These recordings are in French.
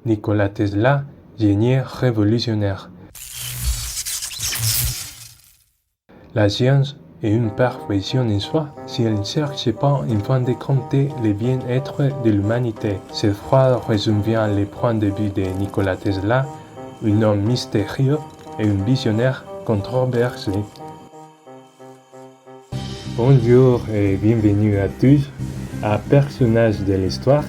Nikola Tesla, génie révolutionnaire. La science est une perfection en soi si elle ne cherche pas en fin de compte le bien-être de l'humanité. Cette phrase résume bien les points de vue de Nikola Tesla, un homme mystérieux et un visionnaire controversé. Bonjour et bienvenue à tous à Personnages de l'Histoire.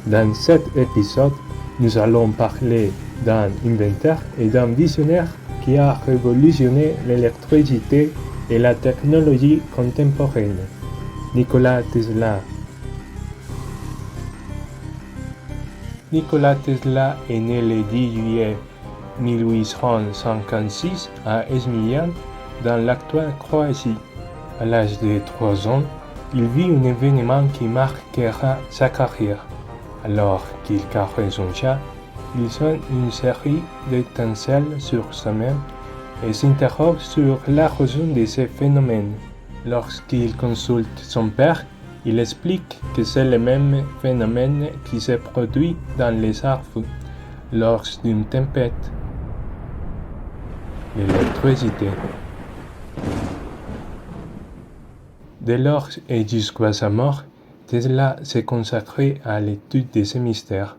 Dans cet épisode, nous allons parler d'un inventeur et d'un visionnaire qui a révolutionné l'électricité et la technologie contemporaine, Nikola Tesla. Nikola Tesla est né le 10 juillet 1856 à Izmir, dans l'actuelle Croatie. À l'âge de 3 ans, il vit un événement qui marquera sa carrière. Alors qu'il caresse son chat, il sent une série d'étincelles sur sa main et s'interroge sur la raison de ces phénomènes. Lorsqu'il consulte son père, il explique que c'est le même phénomène qui se produit dans les arbres lors d'une tempête. L'électricité. Dès lors et jusqu'à sa mort, Tesla s'est consacré à l'étude de ces mystères.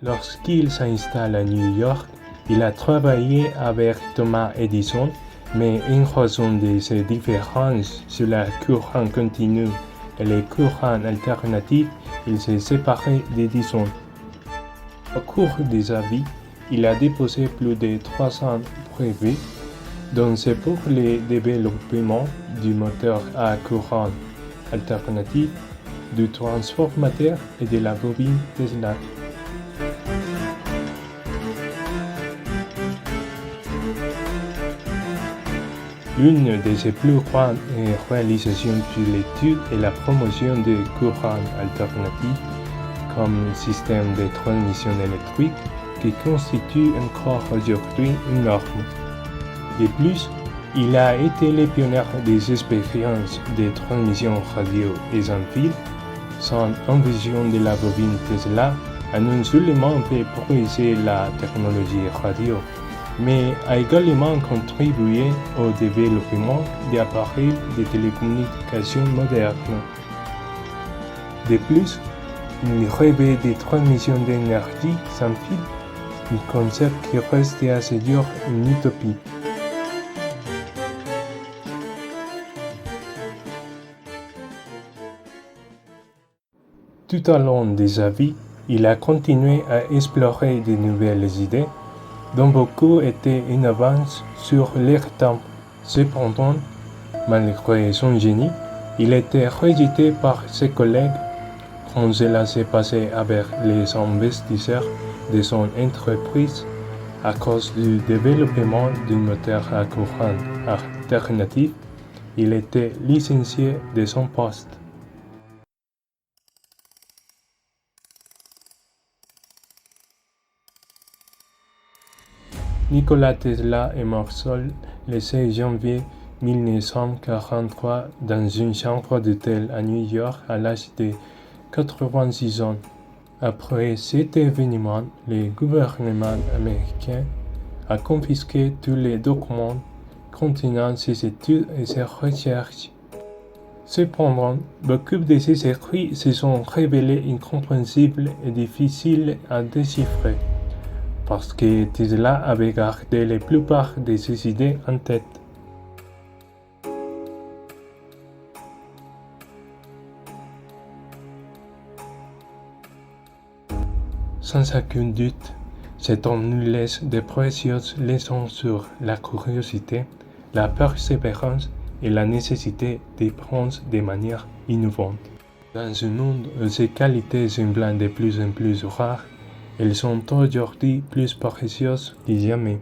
Lorsqu'il s'installe à New York, il a travaillé avec Thomas Edison, mais en raison de ses différences sur le courant continu et les courants alternatifs, il s'est séparé d'Edison. Au cours de sa vie, il a déposé plus de 300 brevets, dont c'est pour le développement du moteur à courant alternatif, du transformateur et de la bobine Tesla. L'une de ses plus grandes réalisations sur l'étude est la promotion de courants alternatifs comme système de transmission électrique qui constitue encore aujourd'hui une norme. De plus, il a été le pionnier des expériences de transmission radio et sans fil. Son invention de la bobine Tesla a non seulement fait progresser la technologie radio, mais a également contribué au développement d'appareils de télécommunications modernes. De plus, il rêvait de transmission d'énergie sans fil, un concept qui reste à ce jour une utopie. Tout au long de sa vie, il a continué à explorer de nouvelles idées, dont beaucoup étaient en avance sur leur temps. Cependant, malgré son génie, il était rejeté par ses collègues, comme cela s'est passé avec les investisseurs de son entreprise à cause du développement d'un moteur à courant alternatif. Il était licencié de son poste. Nikola Tesla est mort seul le 16 janvier 1943 dans une chambre d'hôtel à New York à l'âge de 86 ans. Après cet événement, le gouvernement américain a confisqué tous les documents contenant ses études et ses recherches. Cependant, beaucoup de ses écrits se sont révélés incompréhensibles et difficiles à déchiffrer, parce que Tesla avait gardé la plupart de ses idées en tête. Sans aucun doute, cet homme nous laisse de précieuses leçons sur la curiosité, la persévérance et la nécessité de prendre de manière innovante. Dans un monde où ces qualités semblent de plus en plus rares, elles sont aujourd'hui plus précieuses que jamais.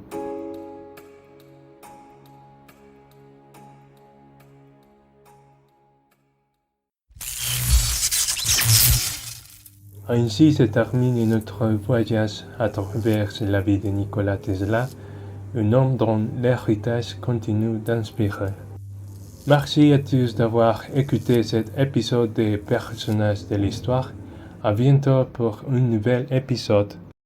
Ainsi se termine notre voyage à travers la vie de Nikola Tesla, un homme dont l'héritage continue d'inspirer. Merci à tous d'avoir écouté cet épisode des Personnages de l'Histoire. À bientôt pour un nouvel épisode.